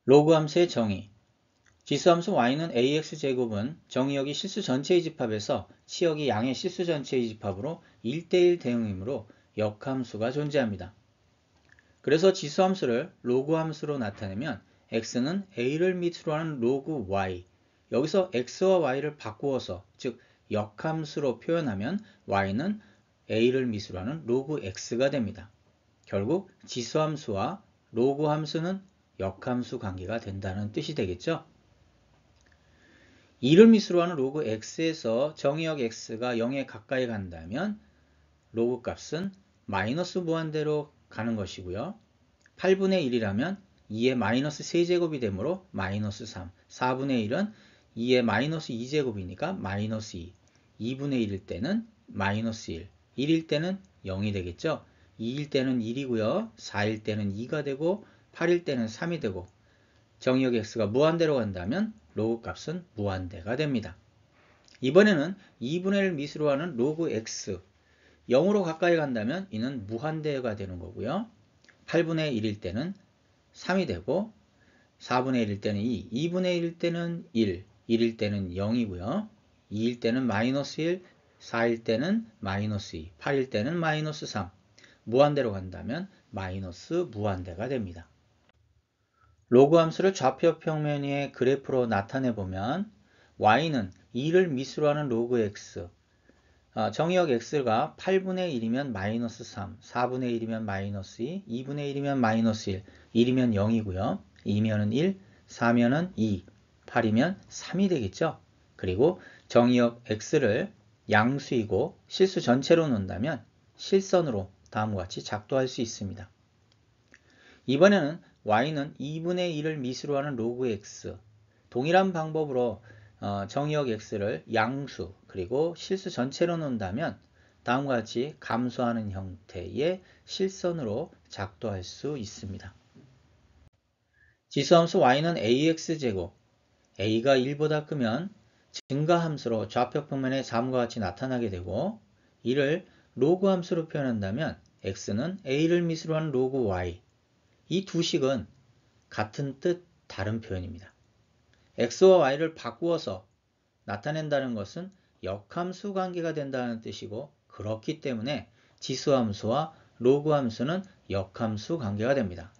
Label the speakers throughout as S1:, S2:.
S1: 로그 함수의 정의. 지수함수 y는 ax제곱은 정의역이 실수 전체의 집합에서 치역이 양의 실수 전체의 집합으로 1대1 대응이므로 역함수가 존재합니다. 그래서 지수함수를 로그 함수로 나타내면 x는 a를 밑으로 하는 로그 y, 여기서 x와 y를 바꾸어서 즉 역함수로 표현하면 y는 a를 밑으로 하는 로그 x가 됩니다. 결국 지수함수와 로그 함수는 역함수 관계가 된다는 뜻이 되겠죠. 2를 밑으로 하는 로그 x에서 정의역 x가 0에 가까이 간다면 로그 값은 마이너스 무한대로 가는 것이고요. 8분의 1이라면 2의 마이너스 세제곱이 되므로 마이너스 3, 4분의 1은 2의 마이너스 2제곱이니까 마이너스 2, 2분의 1일 때는 마이너스 1, 1일 때는 0이 되겠죠. 2일 때는 1이고요. 4일 때는 2가 되고 8일 때는 3이 되고 정의역 x가 무한대로 간다면 로그 값은 무한대가 됩니다. 이번에는 2분의 1 밑으로 하는 로그 x 0으로 가까이 간다면 이는 무한대가 되는 거고요. 8분의 1일 때는 3이 되고 4분의 1일 때는 2, 2분의 1일 때는 1, 1일 때는 0이고요. 2일 때는 마이너스 1, 4일 때는 마이너스 2, 8일 때는 마이너스 3. 무한대로 간다면 마이너스 무한대가 됩니다. 로그 함수를 좌표 평면의 그래프로 나타내 보면 y는 2를 밑으로 하는 로그 x, 정의역 x가 8분의 1이면 마이너스 3, 4분의 1이면 마이너스 2, 2분의 1이면 마이너스 1, 1이면 0이고요. 2면은 1, 4면은 2, 8이면 3이 되겠죠. 그리고 정의역 x를 양수이고 실수 전체로 놓는다면 실선으로 다음과 같이 작도할 수 있습니다. 이번에는 y는 2분의 1을 밑으로 하는 로그 x, 동일한 방법으로 정의역 x를 양수 그리고 실수 전체로 놓는다면 다음과 같이 감소하는 형태의 실선으로 작도할 수 있습니다. 지수함수 y는 ax제곱, a가 1보다 크면 증가함수로 좌표 평면에 다음과 같이 나타나게 되고 이를 로그 함수로 표현한다면 x는 a를 밑으로 하는 로그 y, 이 두 식은 같은 뜻 다른 표현입니다. x와 y를 바꾸어서 나타낸다는 것은 역함수 관계가 된다는 뜻이고 그렇기 때문에 지수함수와 로그 함수는 역함수 관계가 됩니다.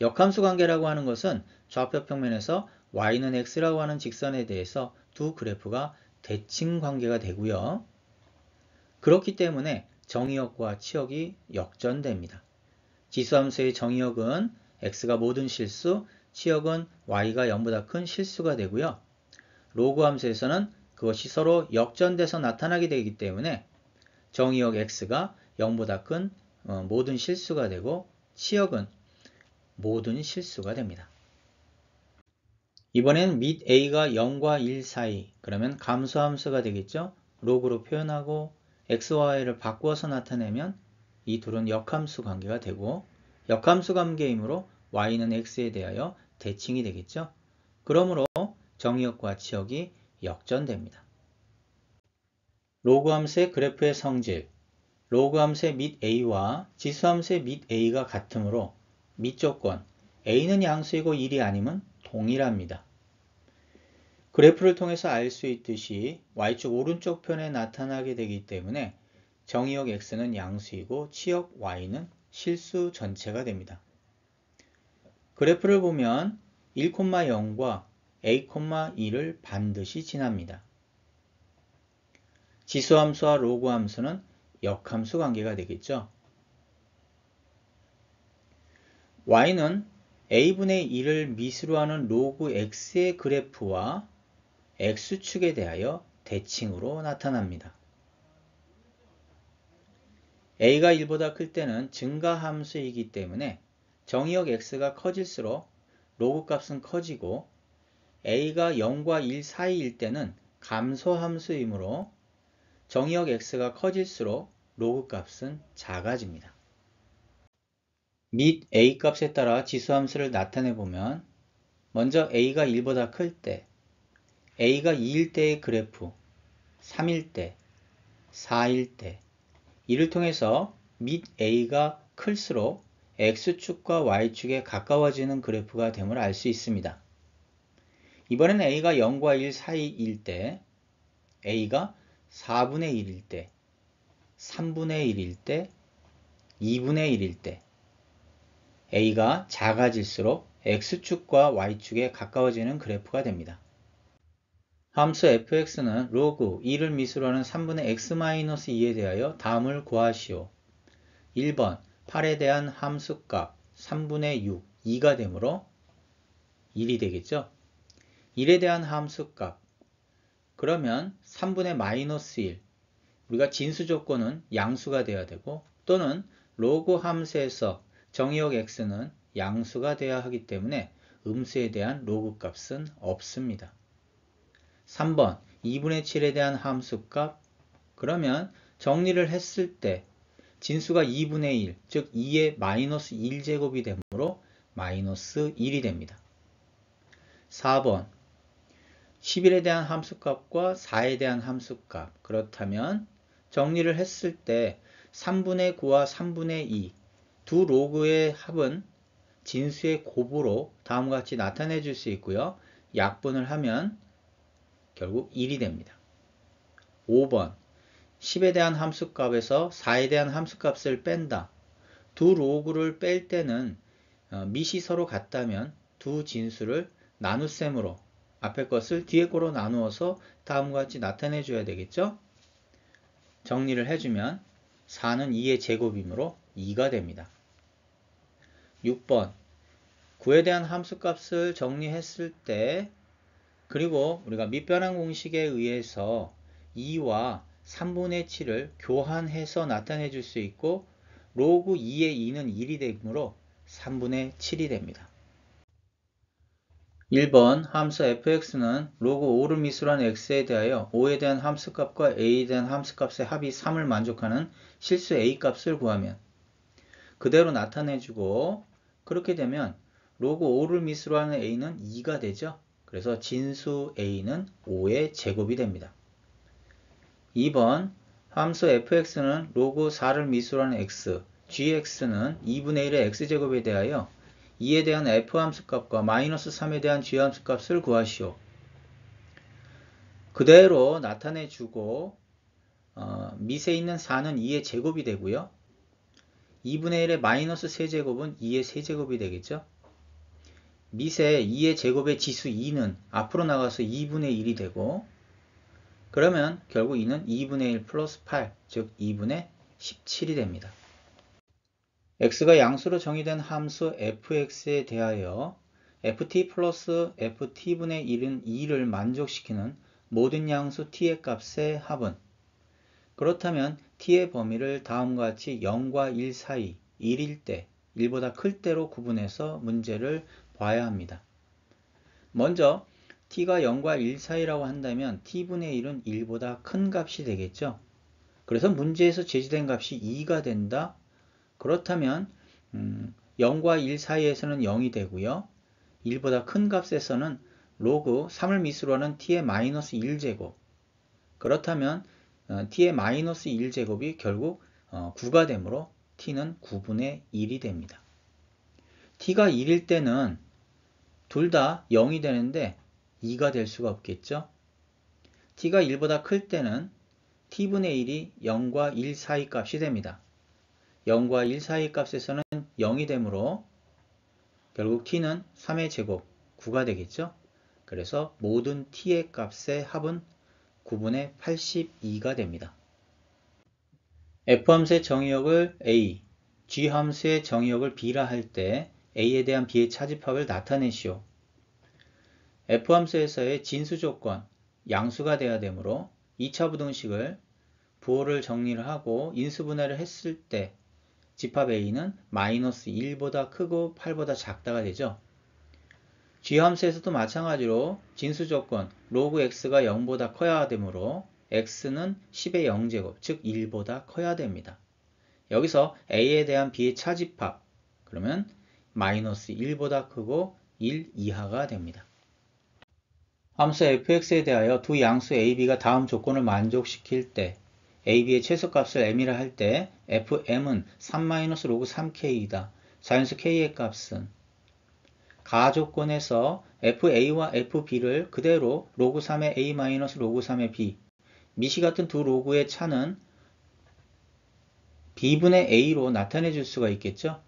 S1: 역함수 관계라고 하는 것은 좌표 평면에서 y는 x라고 하는 직선에 대해서 두 그래프가 대칭 관계가 되고요. 그렇기 때문에 정의역과 치역이 역전됩니다. 지수함수의 정의역은 x가 모든 실수, 치역은 y가 0보다 큰 실수가 되고요. 로그 함수에서는 그것이 서로 역전돼서 나타나게 되기 때문에 정의역 x가 0보다 큰 모든 실수가 되고 치역은 모든 실수가 됩니다. 이번엔 및 a가 0과 1 사이, 그러면 감소함수가 되겠죠. 로그로 표현하고 x와 y를 바꾸어서 나타내면 이 둘은 역함수 관계가 되고 역함수 관계이므로 y는 x에 대하여 대칭이 되겠죠. 그러므로 정의역과 치역이 역전됩니다. 로그 함수의 그래프의 성질, 로그 함수의 및 a와 지수함수의 및 a가 같으므로 및 조건, a는 양수이고 1이 아니면 동일합니다. 그래프를 통해서 알 수 있듯이 y축 오른쪽 편에 나타나게 되기 때문에 정의역 x는 양수이고 치역 y는 실수 전체가 됩니다. 그래프를 보면 1,0과 a,2를 반드시 지납니다. 지수함수와 로그 함수는 역함수 관계가 되겠죠. y는 a분의 1을 밑으로 하는 로그 x의 그래프와 x축에 대하여 대칭으로 나타납니다. a가 1보다 클 때는 증가함수이기 때문에 정의역 x가 커질수록 로그 값은 커지고 a가 0과 1 사이일 때는 감소함수이므로 정의역 x가 커질수록 로그 값은 작아집니다. 및 a 값에 따라 지수함수를 나타내 보면 먼저 a가 1보다 클 때, a가 2일 때의 그래프, 3일 때, 4일 때 이를 통해서 및 a가 클수록 x축과 y축에 가까워지는 그래프가 됨을 알 수 있습니다. 이번엔 a가 0과 1 사이일 때, a가 4분의 1일 때, 3분의 1일 때, 2분의 1일 때, a가 작아질수록 x축과 y축에 가까워지는 그래프가 됩니다. 함수 fx는 로그 2를 미수로 하는 3분의 x-2에 대하여 다음을 구하시오. 1번 8에 대한 함수값 3분의 6, 2가 되므로 1이 되겠죠. 1에 대한 함수값 그러면 3분의 마이너스 1 우리가 진수 조건은 양수가 돼야 되고 또는 로그 함수에서 정의역 x는 양수가 돼야 하기 때문에 음수에 대한 로그 값은 없습니다. 3번 2분의 7에 대한 함수값 그러면 정리를 했을 때 진수가 2분의 1, 즉 2의 마이너스 1제곱이 되므로 마이너스 1이 됩니다. 4번 11에 대한 함수값과 4에 대한 함수값 그렇다면 정리를 했을 때 3분의 9와 3분의 2 두 로그의 합은 진수의 곱으로 다음과 같이 나타내 줄 수 있고요. 약분을 하면 결국 1이 됩니다. 5번 10에 대한 함수값에서 4에 대한 함수값을 뺀다. 두 로그를 뺄 때는 밑이 서로 같다면 두 진수를 나눗셈으로 앞에 것을 뒤에 거로 나누어서 다음과 같이 나타내 줘야 되겠죠? 정리를 해주면 4는 2의 제곱이므로 2가 됩니다. 6번 9에 대한 함수값을 정리했을 때 그리고 우리가 밑변환 공식에 의해서 2와 3분의 7을 교환해서 나타내 줄 수 있고 로그 2의 2는 1이 되므로 3분의 7이 됩니다. 1번 함수 fx는 로그 5를 미수로 한 x에 대하여 5에 대한 함수값과 a에 대한 함수값의 합이 3을 만족하는 실수 a 값을 구하면 그대로 나타내주고 그렇게 되면 로그 5를 미수로 하는 a는 2가 되죠. 그래서 진수 a는 5의 제곱이 됩니다. 2번 함수 fx는 로그 4를 미수로 하는 x, gx는 2분의 1의 x제곱에 대하여 2에 대한 f 함수값과 마이너스 3에 대한 g 함수값을 구하시오. 그대로 나타내주고 밑에 있는 4는 2의 제곱이 되고요. 2분의 1의 마이너스 세제곱은 2의 세제곱이 되겠죠. 밑에 2의 제곱의 지수 2는 앞으로 나가서 2분의 1이 되고 그러면 결국 2는 2분의 1 플러스 8, 즉 2분의 17이 됩니다. x가 양수로 정의된 함수 fx에 대하여 ft 플러스 ft분의 1은 2를 만족시키는 모든 양수 t의 값의 합은 그렇다면 t의 범위를 다음과 같이 0과 1 사이 1일 때 1보다 클 때로 구분해서 문제를 봐야 합니다. 먼저 t가 0과 1 사이라고 한다면 t분의 1은 1보다 큰 값이 되겠죠. 그래서 문제에서 제시된 값이 2가 된다. 그렇다면 0과 1 사이에서는 0이 되고요. 1보다 큰 값에서는 로그 3을 미수로 하는 t의 마이너스 1제곱 그렇다면 t의 마이너스 1제곱이 결국 9가 되므로 t는 9분의 1이 됩니다. t가 1일 때는 둘 다 0이 되는데 2가 될 수가 없겠죠. t가 1보다 클 때는 t분의 1이 0과 1 사이 값이 됩니다. 0과 1 사이 값에서는 0이 되므로 결국 t는 3의 제곱 9가 되겠죠. 그래서 모든 t의 값의 합은 9분의 82가 됩니다. f함수의 정의역을 a, g함수의 정의역을 b라 할 때 a에 대한 b의 차집합을 나타내시오. f함수에서의 진수 조건, 양수가 돼야 되므로 2차 부등식을 부호를 정리를 하고 인수분해를 했을 때 집합 a는 마이너스 1보다 크고 8보다 작다가 되죠. g함수에서도 마찬가지로 진수 조건 로그 x가 0보다 커야 되므로 x는 10의 0제곱, 즉 1보다 커야 됩니다. 여기서 a에 대한 b의 차집합, 그러면 마이너스 1보다 크고 1 이하가 됩니다. 함수 fx에 대하여 두 양수 ab가 다음 조건을 만족시킬 때 ab의 최소값을 m이라 할 때 fm은 3-로그 3k이다. 자연수 k의 값은 가조건에서 fa와 fb를 그대로 로그 3의 a 마이너스 로그 3의 b, 미시 같은 두 로그의 차는 b분의 a로 나타내 줄 수가 있겠죠.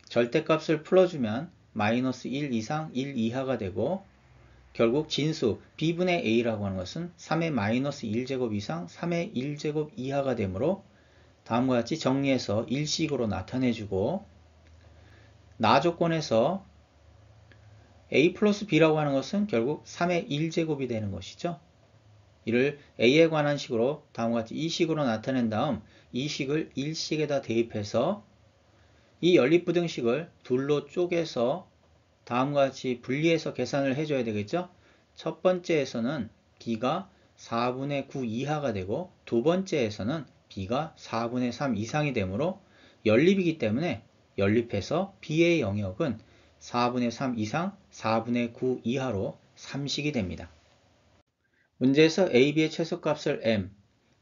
S1: 절대값을 풀어주면 마이너스 1 이상 1 이하가 되고, 결국 진수 b분의 a라고 하는 것은 3의 마이너스 1제곱 이상 3의 1제곱 이하가 되므로 다음과 같이 정리해서 일식으로 나타내주고, 나 조건에서 a 플러스 b라고 하는 것은 결국 3의 1제곱이 되는 것이죠. 이를 a에 관한 식으로 다음과 같이 이식으로 나타낸 다음 이 식을 일식에다 대입해서 이 연립부등식을 둘로 쪼개서 다음과 같이 분리해서 계산을 해줘야 되겠죠. 첫 번째에서는 b가 4분의 9 이하가 되고 두 번째에서는 b가 4분의 3 이상이 되므로 연립이기 때문에 연립해서 b의 영역은 4분의 3 이상 4분의 9 이하로 3식이 됩니다. 문제에서 a, b의 최소값을 m,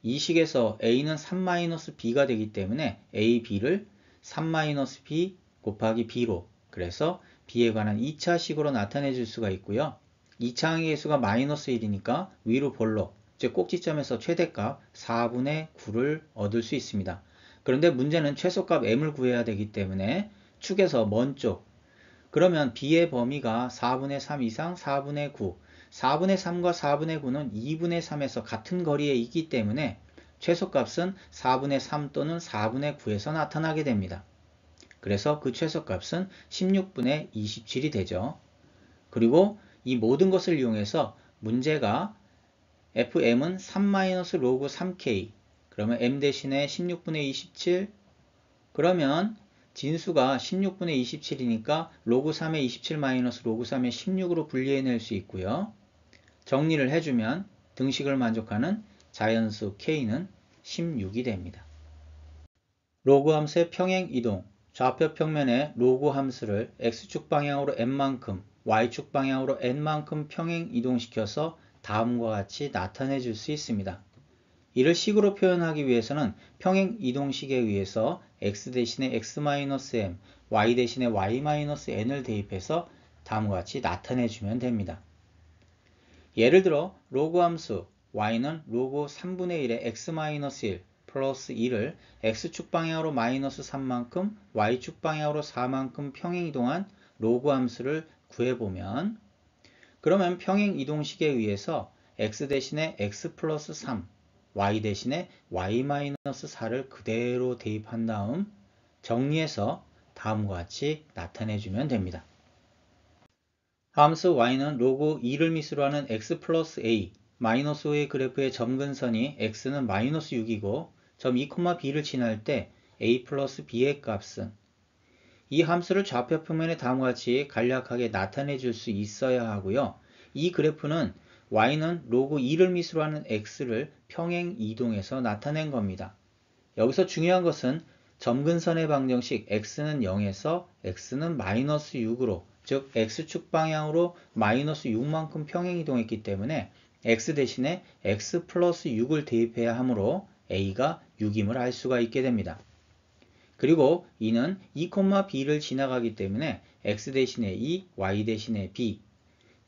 S1: 이 식에서 a는 3-b가 되기 때문에 a, b를 3-b 곱하기 b로, 그래서 b에 관한 2차식으로 나타내 줄 수가 있고요. 2차 항의 개수가 마이너스 1이니까 위로 볼록, 즉 꼭지점에서 최대값 4분의 9를 얻을 수 있습니다. 그런데 문제는 최소값 m을 구해야 되기 때문에 축에서 먼 쪽, 그러면 b의 범위가 4분의 3 이상 4분의 9, 4분의 3과 4분의 9는 2분의 3에서 같은 거리에 있기 때문에 최소값은 4분의 3 또는 4분의 9에서 나타나게 됩니다. 그래서 그 최소값은 16분의 27이 되죠. 그리고 이 모든 것을 이용해서 문제가 fm은 3-로그 3k, 그러면 m 대신에 16분의 27, 그러면 진수가 16분의 27이니까 로그 3의 27 마이너스 로그 3의 16으로 분리해낼 수 있고요. 정리를 해주면 등식을 만족하는 자연수 k는 16이 됩니다. 로그 함수의 평행 이동, 좌표 평면에 로그 함수를 x축 방향으로 n만큼, y축 방향으로 n만큼 평행 이동시켜서 다음과 같이 나타내 줄 수 있습니다. 이를 식으로 표현하기 위해서는 평행 이동식에 의해서 x 대신에 x-m, y 대신에 y-n을 대입해서 다음과 같이 나타내 주면 됩니다. 예를 들어 로그 함수 y는 로그 3분의 1의 x-1 플러스 1을 x축 방향으로 마이너스 3만큼, y축 방향으로 4만큼 평행 이동한 로그 함수를 구해보면, 그러면 평행 이동식에 의해서 x 대신에 x 플러스 3, y 대신에 y-4를 그대로 대입한 다음 정리해서 다음과 같이 나타내주면 됩니다. 함수 y는 로그 2를 밑으로 하는 x 플러스 a, 마이너스 5의 그래프의 점근선이 x는 마이너스 6이고 점 2,b를 지날 때 a 플러스 b의 값은, 이 함수를 좌표 평면에 다음과 같이 간략하게 나타내 줄 수 있어야 하고요. 이 그래프는 y는 로그 2를 밑으로 하는 x를 평행 이동해서 나타낸 겁니다. 여기서 중요한 것은 점근선의 방정식 x는 0에서 x는 마이너스 6으로, 즉 x축 방향으로 마이너스 6만큼 평행 이동했기 때문에 x 대신에 x 플러스 6을 대입해야 하므로 a가 6임을 알 수가 있게 됩니다. 그리고 이는 2,b를 지나가기 때문에 x 대신에 2, y 대신에 b,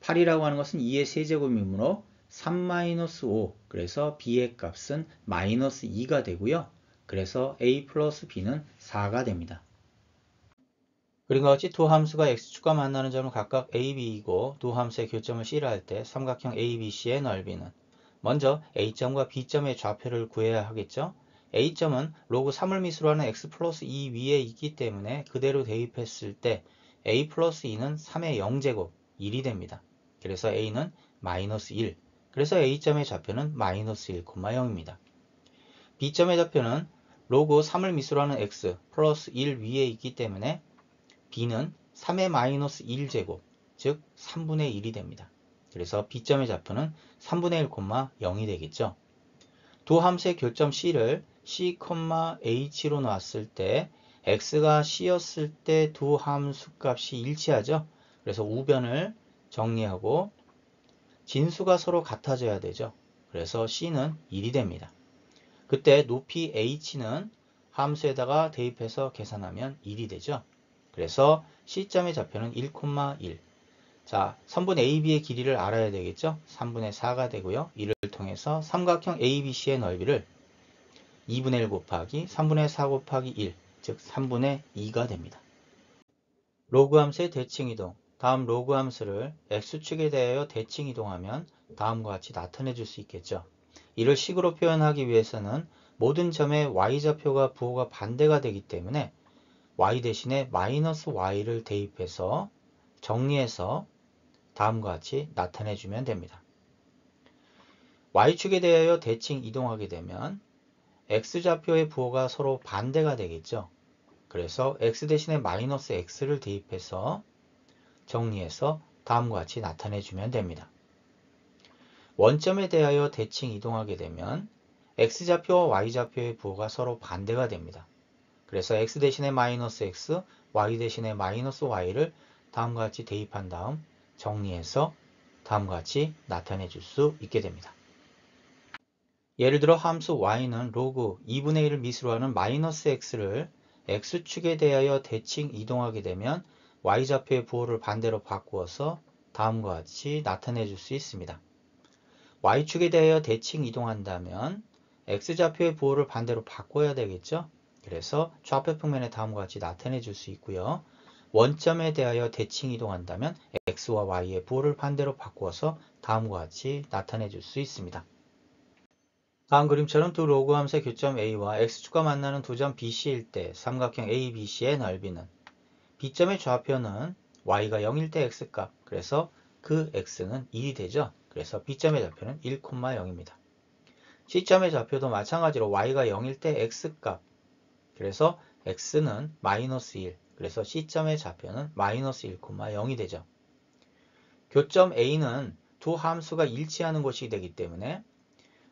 S1: 8이라고 하는 것은 2의 세제곱이므로 3-5, 그래서 b의 값은 마이너스 2가 되고요. 그래서 a 플러스 b는 4가 됩니다. 그리고 같이 두 함수가 x축과 만나는 점은 각각 a, b이고 두 함수의 교점을 C라 할 때 삼각형 ABC의 넓이는, 먼저 A점과 B점의 좌표를 구해야 하겠죠. A점은 로그 3을 밑으로 하는 x 플러스 2 위에 있기 때문에 그대로 대입했을 때 a 플러스 2는 3의 0제곱 1이 됩니다. 그래서 a는 마이너스 1, 그래서 A점의 좌표는 마이너스 1, 0입니다. B점의 좌표는 로그 3을 밑으로 하는 x 플러스 1 위에 있기 때문에 b는 3의 마이너스 1제곱, 즉 3분의 1이 됩니다. 그래서 B점의 좌표는 3분의 1, 0이 되겠죠. 두 함수의 교점 C를 C, H로 놨을 때 x가 C였을 때 두 함수 값이 일치하죠. 그래서 우변을 정리하고 진수가 서로 같아져야 되죠. 그래서 C는 1이 됩니다. 그때 높이 H는 함수에다가 대입해서 계산하면 1이 되죠. 그래서 C점의 좌표는 1,1. 자, 선분 AB의 길이를 알아야 되겠죠? 3분의 4가 되고요. 이를 통해서 삼각형 ABC의 넓이를 2분의 1 곱하기 3분의 4 곱하기 1, 즉 3분의 2가 됩니다. 로그 함수의 대칭 이동. 다음 로그 함수를 x축에 대하여 대칭 이동하면 다음과 같이 나타내 줄 수 있겠죠. 이를 식으로 표현하기 위해서는 모든 점의 y좌표가 부호가 반대가 되기 때문에 y 대신에 마이너스 y를 대입해서 정리해서 다음과 같이 나타내 주면 됩니다. y축에 대하여 대칭 이동하게 되면 x좌표의 부호가 서로 반대가 되겠죠. 그래서 x 대신에 마이너스 x를 대입해서 정리해서 다음과 같이 나타내 주면 됩니다. 원점에 대하여 대칭 이동하게 되면 x좌표와 y좌표의 부호가 서로 반대가 됩니다. 그래서 x 대신에 마이너스 x, y 대신에 마이너스 y를 다음과 같이 대입한 다음 정리해서 다음과 같이 나타내 줄 수 있게 됩니다. 예를 들어 함수 y는 로그 2분의 1을 미수로 하는 마이너스 x를 x축에 대하여 대칭 이동하게 되면 y좌표의 부호를 반대로 바꾸어서 다음과 같이 나타내 줄 수 있습니다. y축에 대하여 대칭 이동한다면 x좌표의 부호를 반대로 바꿔야 되겠죠? 그래서 좌표 평면에 다음과 같이 나타내 줄 수 있고요. 원점에 대하여 대칭 이동한다면 x와 y의 부호를 반대로 바꾸어서 다음과 같이 나타내 줄 수 있습니다. 다음 그림처럼 두 로그 함수의 교점 A와 X축과 만나는 두 점 BC일 때 삼각형 ABC의 넓이는 B점의 좌표는 Y가 0일 때 X값, 그래서 그 X는 1이 되죠. 그래서 B점의 좌표는 1,0입니다. C점의 좌표도 마찬가지로 Y가 0일 때 X값, 그래서 X는 마이너스 1, 그래서 C점의 좌표는 마이너스 1,0이 되죠. 교점 A는 두 함수가 일치하는 곳이 되기 때문에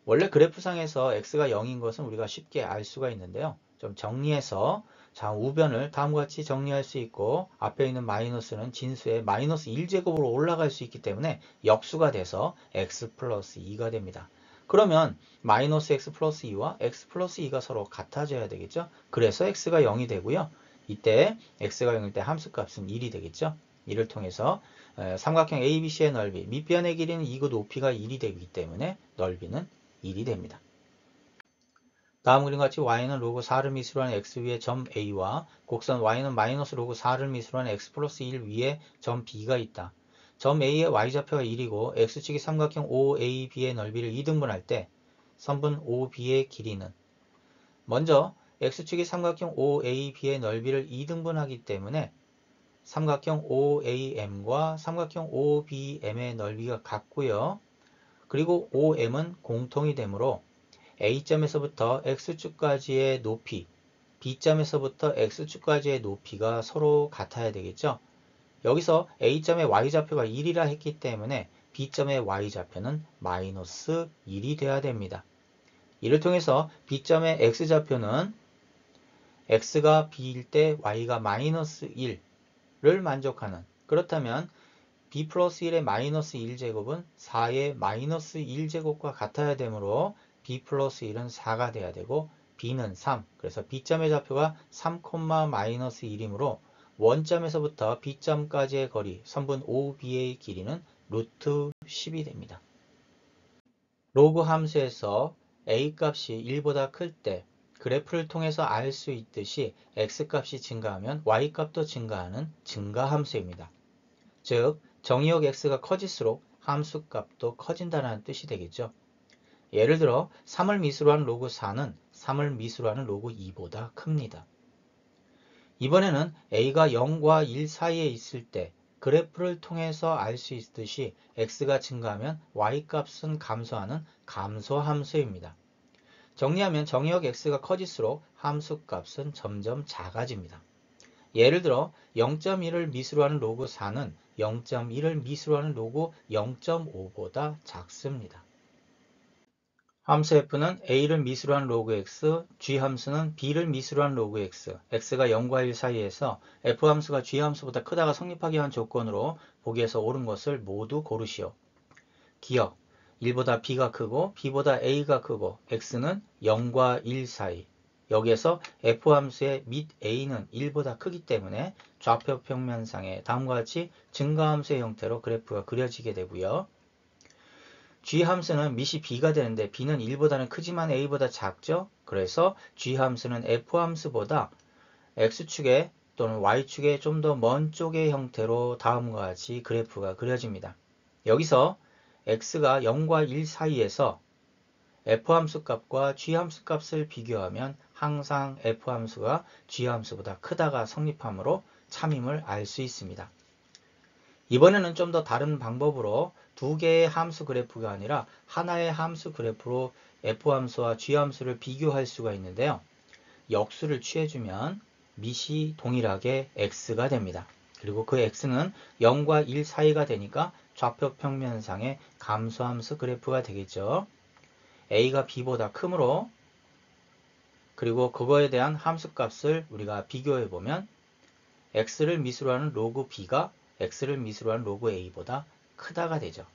S1: 원래 그래프상에서 x가 0인 것은 우리가 쉽게 알 수가 있는데요. 좀 정리해서 자, 우변을 다음과 같이 정리할 수 있고 앞에 있는 마이너스는 진수의 마이너스 1제곱으로 올라갈 수 있기 때문에 역수가 돼서 x 플러스 2가 됩니다. 그러면 마이너스 x 플러스 2와 x 플러스 2가 서로 같아져야 되겠죠. 그래서 x가 0이 되고요. 이때 x가 0일 때 함수값은 1이 되겠죠. 이를 통해서 삼각형 ABC의 넓이, 밑변의 길이는 2고 높이가 1이 되기 때문에 넓이는 1이 됩니다. 다음 그림과 같이 y는 로그 4를 미수로 하는 x 위에 점 A와 곡선 y는 마이너스 로그 4를 미수로 하는 x 플러스 1 위에 점 B가 있다. 점 A의 y좌표가 1이고 x축이 삼각형 OAB의 넓이를 2등분할 때 선분 OB의 길이는 먼저 x축이 삼각형 OAB의 넓이를 2등분하기 때문에 삼각형 OAM과 삼각형 OBM의 넓이가 같고요. 그리고 OM은 공통이 되므로 A점에서부터 X축까지의 높이, B점에서부터 X축까지의 높이가 서로 같아야 되겠죠. 여기서 A점의 Y좌표가 1이라 했기 때문에 B점의 Y좌표는 마이너스 1이 돼야 됩니다. 이를 통해서 B점의 X좌표는 X가 B일 때 Y가 마이너스 1을 만족하는, 그렇다면 b 플러스 1의 마이너스 1제곱은 4의 마이너스 1제곱과 같아야 되므로 b 플러스 1은 4가 돼야 되고 b는 3, 그래서 b점의 좌표가 3, 마이너스 1이므로 원점에서부터 b점까지의 거리, 선분 OB의 길이는 루트 10이 됩니다. 로그 함수에서 a값이 1보다 클 때 그래프를 통해서 알 수 있듯이 x값이 증가하면 y값도 증가하는 증가함수입니다. 즉 정의역 x가 커질수록 함수값도 커진다는 뜻이 되겠죠. 예를 들어 3을 미수로 한 로그 4는 3을 미수로 하는 로그 2보다 큽니다. 이번에는 a가 0과 1 사이에 있을 때 그래프를 통해서 알 수 있듯이 x가 증가하면 y값은 감소하는 감소함수입니다. 정리하면 정의역 x가 커질수록 함수값은 점점 작아집니다. 예를 들어 0.1을 미수로 하는 로그 4는 0.1을 미수로 하는 로그 0.5보다 작습니다. 함수 f는 a를 미수로 하는 로그 x, g 함수는 b를 미수로 하는 로그 x, x가 0과 1 사이에서 f 함수가 g 함수보다 크다가 성립하게 한 조건으로 보기에서 옳은 것을 모두 고르시오. 기억, 1보다 b가 크고 b보다 a가 크고 x는 0과 1 사이, 여기에서 f함수의 밑 a는 1보다 크기 때문에 좌표 평면상에 다음과 같이 증가함수의 형태로 그래프가 그려지게 되고요. g함수는 밑이 b가 되는데 b는 1보다는 크지만 a보다 작죠. 그래서 g함수는 f함수보다 x축에 또는 y축에 좀 더 먼 쪽의 형태로 다음과 같이 그래프가 그려집니다. 여기서 x가 0과 1 사이에서 f함수 값과 g함수 값을 비교하면 항상 f함수가 g함수보다 크다가 성립하므로 참임을 알 수 있습니다. 이번에는 좀 더 다른 방법으로 두 개의 함수 그래프가 아니라 하나의 함수 그래프로 f함수와 g함수를 비교할 수가 있는데요. 역수를 취해주면 밑이 동일하게 x가 됩니다. 그리고 그 x는 0과 1 사이가 되니까 좌표 평면상의 감소함수 그래프가 되겠죠. a가 b보다 크므로 그리고 그거에 대한 함수값을 우리가 비교해보면 x를 미수로 하는 로그 b가 x를 미수로 하는 로그 a보다 크다가 되죠.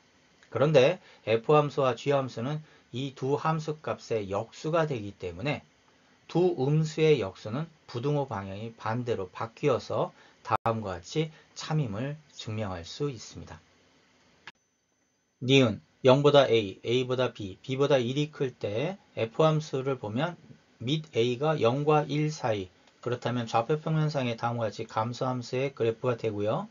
S1: 그런데 f함수와 g함수는 이 두 함수값의 역수가 되기 때문에 두 음수의 역수는 부등호 방향이 반대로 바뀌어서 다음과 같이 참임을 증명할 수 있습니다. 니은 0보다 a, a보다 b, b보다 1이 클 때 f함수를 보면 밑 a가 0과 1 사이, 그렇다면 좌표 평면상에 다음과 같이 감소함수의 그래프가 되고요.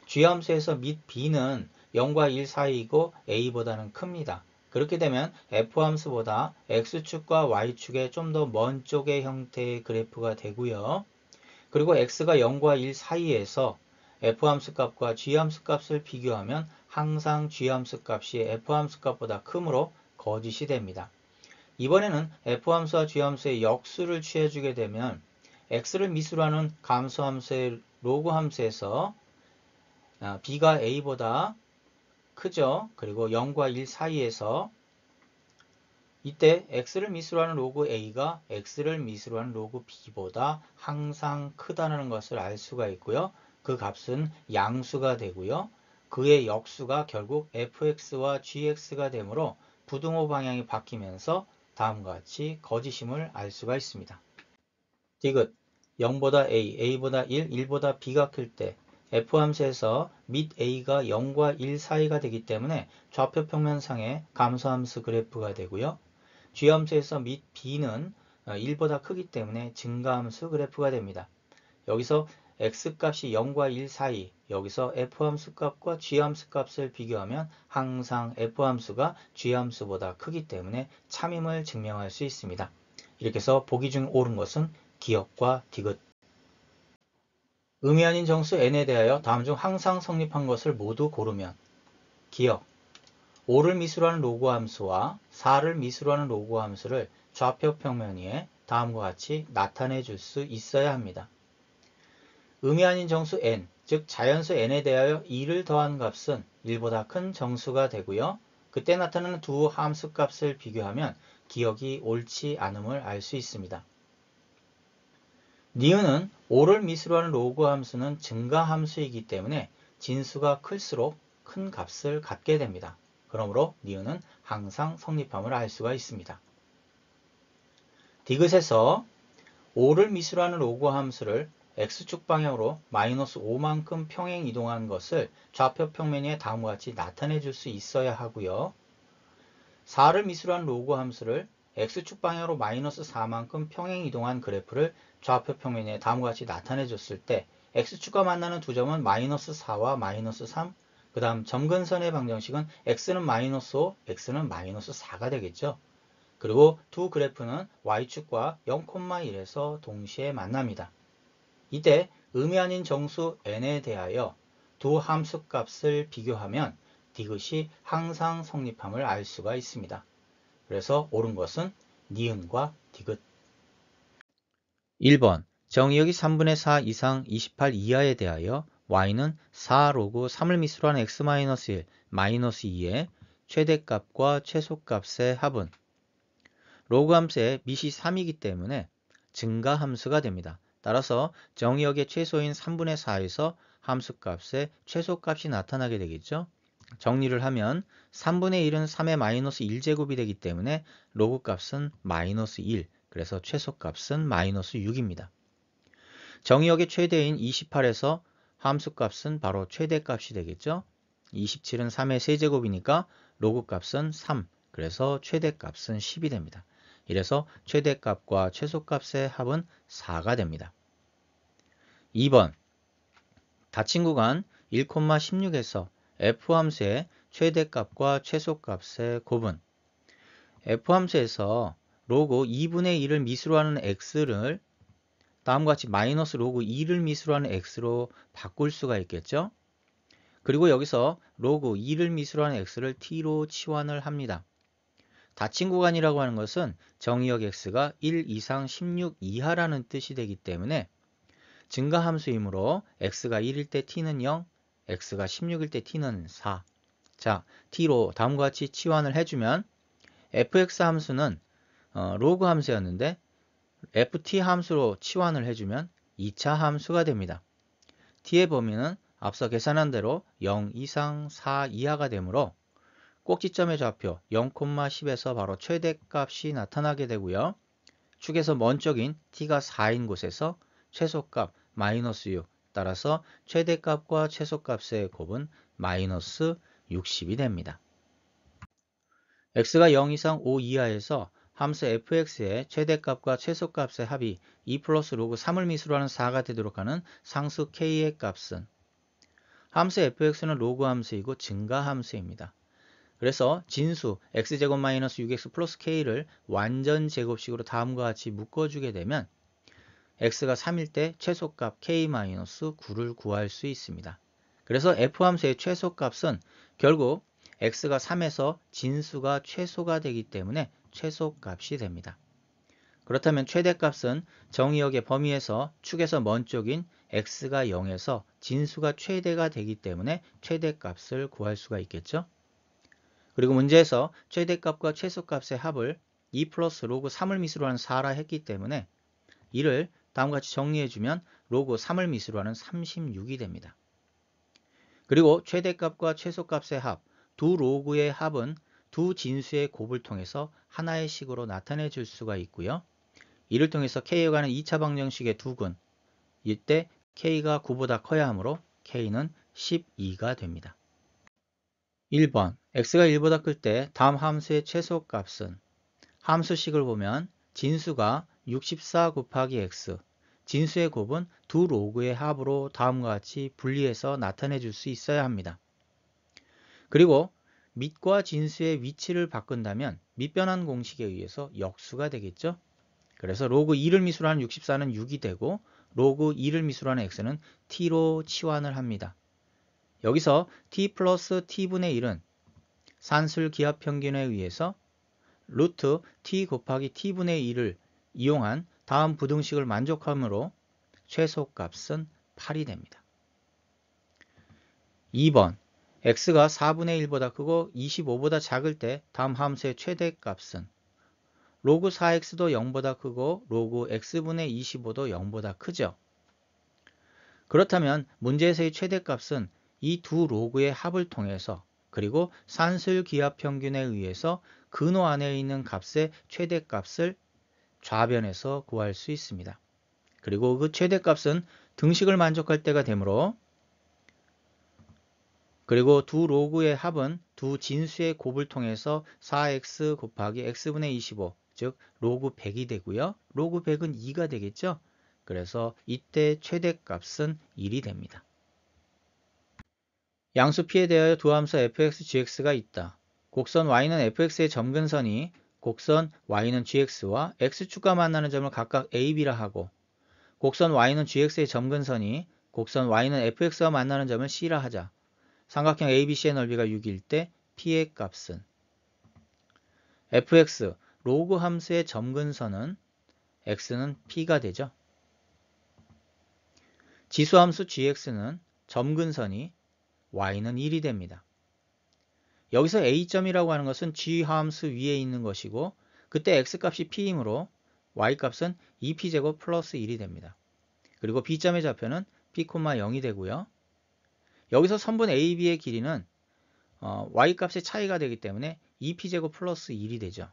S1: g함수에서 밑 b는 0과 1 사이이고 a보다는 큽니다. 그렇게 되면 f함수보다 x축과 y축의 좀 더 먼 쪽의 형태의 그래프가 되고요. 그리고 x가 0과 1 사이에서 f함수 값과 g함수 값을 비교하면 항상 g함수 값이 f함수 값보다 크므로 거짓이 됩니다. 이번에는 f함수와 g함수의 역수를 취해주게 되면 x를 미수로 하는 감소함수의 로그함수에서 b가 a보다 크죠. 그리고 0과 1 사이에서 이때 x를 미수로 하는 로그 a가 x를 미수로 하는 로그 b보다 항상 크다는 것을 알 수가 있고요. 그 값은 양수가 되고요. 그의 역수가 결국 fx와 gx가 되므로 부등호 방향이 바뀌면서 다음과 같이 거짓임을 알 수가 있습니다. 디귿 0보다 a, a보다 1, 1보다 b가 클 때 f함수에서 밑 a가 0과 1 사이가 되기 때문에 좌표 평면상의 감소함수 그래프가 되고요. g함수에서 밑 b는 1보다 크기 때문에 증가함수 그래프가 됩니다. 여기서 x값이 0과 1 사이, 여기서 f함수 값과 g함수 값을 비교하면 항상 f함수가 g함수보다 크기 때문에 참임을 증명할 수 있습니다. 이렇게 해서 보기 중 옳은 것은 기역과 디귿. 의미 아닌 정수 n에 대하여 다음 중 항상 성립한 것을 모두 고르면 기역 5를 미수로 하는 로그 함수와 4를 미수로 하는 로그 함수를 좌표 평면 위에 다음과 같이 나타내 줄 수 있어야 합니다. 의미 아닌 정수 n, 즉 자연수 n에 대하여 2를 더한 값은 1보다 큰 정수가 되고요. 그때 나타나는 두 함수 값을 비교하면 기억이 옳지 않음을 알 수 있습니다. 니은은 5를 미수로 하는 로그 함수는 증가 함수이기 때문에 진수가 클수록 큰 값을 갖게 됩니다. 그러므로 니은은 항상 성립함을 알 수가 있습니다. 디귿에서 5를 미수로 하는 로그 함수를 x축 방향으로 마이너스 5만큼 평행 이동한 것을 좌표 평면에 다음과 같이 나타내 줄 수 있어야 하고요. 4를 미수로 하는 로그 함수를 x축 방향으로 마이너스 4만큼 평행 이동한 그래프를 좌표 평면에 다음과 같이 나타내 줬을 때 x축과 만나는 두 점은 마이너스 4와 마이너스 3, 그 다음 점근선의 방정식은 x는 마이너스 5, x는 마이너스 4가 되겠죠. 그리고 두 그래프는 y축과 0,1에서 동시에 만납니다. 이때 의미 아닌 정수 n에 대하여 두 함수 값을 비교하면 디귿이 항상 성립함을 알 수가 있습니다. 그래서 옳은 것은 니은과 디귿. 1번 정의역이 3분의 4 이상 28 이하에 대하여 y는 4 로그 3을 미수로 한 x-1 마이너스 2의 최대값과 최소값의 합은 로그 함수의 밑이 3이기 때문에 증가함수가 됩니다. 따라서 정의역의 최소인 3분의 4에서 함수값의 최소값이 나타나게 되겠죠. 정리를 하면 3분의 1은 3의 마이너스 1제곱이 되기 때문에 로그 값은 마이너스 1, 그래서 최소값은 마이너스 6입니다. 정의역의 최대인 28에서 함수값은 바로 최대값이 되겠죠. 27은 3의 세제곱이니까 로그값은 3, 그래서 최대값은 10이 됩니다. 이래서 최대값과 최소값의 합은 4가 됩니다. 2번 닫힌 구간 1,16에서 f함수의 최대값과 최소값의 곱은 f함수에서 로그 2분의 1을 미수로 하는 x를 다음과 같이 마이너스 로그 2를 미수로 하는 x로 바꿀 수가 있겠죠. 그리고 여기서 로그 2를 미수로 하는 x를 t로 치환을 합니다. 닫힌 구간이라고 하는 것은 정의역 x가 1 이상 16 이하라는 뜻이 되기 때문에 증가함수이므로 x가 1일 때 t는 0, x가 16일 때 t는 4. 자, t로 다음과 같이 치환을 해주면 fx 함수는 로그 함수였는데 ft 함수로 치환을 해주면 2차 함수가 됩니다. t의 범위는 앞서 계산한 대로 0 이상 4 이하가 되므로 꼭지점의 좌표 0,10에서 바로 최대값이 나타나게 되고요. 축에서 먼 쪽인 t가 4인 곳에서 최소값 마이너스 6, 따라서 최대값과 최소값의 곱은 마이너스 60이 됩니다. x가 0 이상 5 이하에서 함수 fx의 최대값과 최소값의 합이 2 플러스 로그 3을 미수로 하는 4가 되도록 하는 상수 k의 값은 함수 fx는 로그 함수이고 증가 함수입니다. 그래서 진수 x제곱 마이너스 6x 플러스 k를 완전 제곱식으로 다음과 같이 묶어주게 되면 x가 3일 때 최소값 k-9를 구할 수 있습니다. 그래서 f함수의 최소값은 결국 x가 3에서 진수가 최소가 되기 때문에 최소값이 됩니다. 그렇다면 최대값은 정의역의 범위에서 축에서 먼 쪽인 x가 0에서 진수가 최대가 되기 때문에 최대값을 구할 수가 있겠죠. 그리고 문제에서 최대값과 최소값의 합을 2 플러스 로그 3을 미수로 하는 4라 했기 때문에 이를 다음과 같이 정리해주면 로그 3을 미수로 하는 36이 됩니다. 그리고 최대값과 최소값의 합, 두 로그의 합은 두 진수의 곱을 통해서 하나의 식으로 나타내 줄 수가 있고요. 이를 통해서 k에 관한 2차 방정식의 두 근, 이때 k가 9보다 커야 하므로 k는 12가 됩니다. 1번 x가 1보다 클 때 다음 함수의 최소값은 함수식을 보면 진수가 64 곱하기 x, 진수의 곱은 두 로그의 합으로 다음과 같이 분리해서 나타내 줄 수 있어야 합니다. 그리고 밑과 진수의 위치를 바꾼다면 밑변환 공식에 의해서 역수가 되겠죠. 그래서 로그 2를 미수로 하는 64는 6이 되고 로그 2를 미수로 하는 x는 t로 치환을 합니다. 여기서 t 플러스 t분의 1은 산술 기하 평균에 의해서 루트 t 곱하기 t분의 1을 이용한 다음 부등식을 만족하므로 최소값은 8이 됩니다. 2번 x가 4분의 1보다 크고 25보다 작을 때 다음 함수의 최대값은 로그 4x도 0보다 크고 로그 x분의 25도 0보다 크죠. 그렇다면 문제에서의 최대값은 이 두 로그의 합을 통해서 그리고 산술 기하 평균에 의해서 근호 안에 있는 값의 최대값을 좌변에서 구할 수 있습니다. 그리고 그 최대값은 등식을 만족할 때가 되므로 그리고 두 로그의 합은 두 진수의 곱을 통해서 4x 곱하기 x분의 25, 즉 로그 100이 되고요. 로그 100은 2가 되겠죠. 그래서 이때 최대값은 1이 됩니다. 양수 P에 대하여 두 함수 fx, gx가 있다. 곡선 y는 fx의 점근선이 곡선 y는 gx와 x축과 만나는 점을 각각 a, b라 하고 곡선 y는 gx의 점근선이 곡선 y는 fx와 만나는 점을 c라 하자. 삼각형 ABC의 넓이가 6일 때 P의 값은 fx, 로그 함수의 점근선은 x는 P가 되죠. 지수함수 gx는 점근선이 y는 1이 됩니다. 여기서 a점이라고 하는 것은 g함수 위에 있는 것이고 그때 x값이 p이므로 y값은 2p제곱 플러스 1이 됩니다. 그리고 b점의 좌표는 p, 0이 되고요. 여기서 선분 AB의 길이는 y값의 차이가 되기 때문에 2p제곱 플러스 1이 되죠.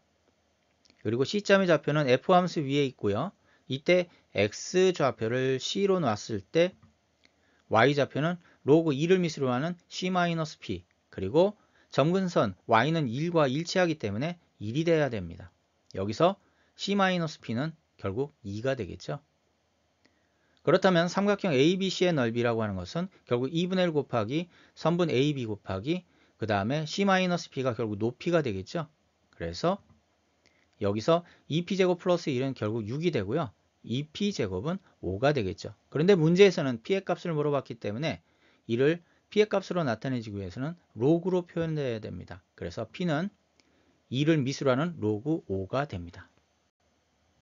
S1: 그리고 C점의 좌표는 F함수 위에 있고요. 이때 X 좌표를 C로 놨을 때 Y좌표는 로그 2를 미수로 하는 C-P, 그리고 점근선 Y는 1과 일치하기 때문에 1이 돼야 됩니다. 여기서 C-P는 결국 2가 되겠죠. 그렇다면 삼각형 ABC의 넓이라고 하는 것은 결국 2분의 1 곱하기 선분 AB 곱하기 그 다음에 C-P가 결국 높이가 되겠죠. 그래서 여기서 2P제곱 플러스 1은 결국 6이 되고요. 2P제곱은 5가 되겠죠. 그런데 문제에서는 P의 값을 물어봤기 때문에 이를 P의 값으로 나타내기 위해서는 로그로 표현해야 됩니다. 그래서 P는 2를 미수로 하는 로그 5가 됩니다.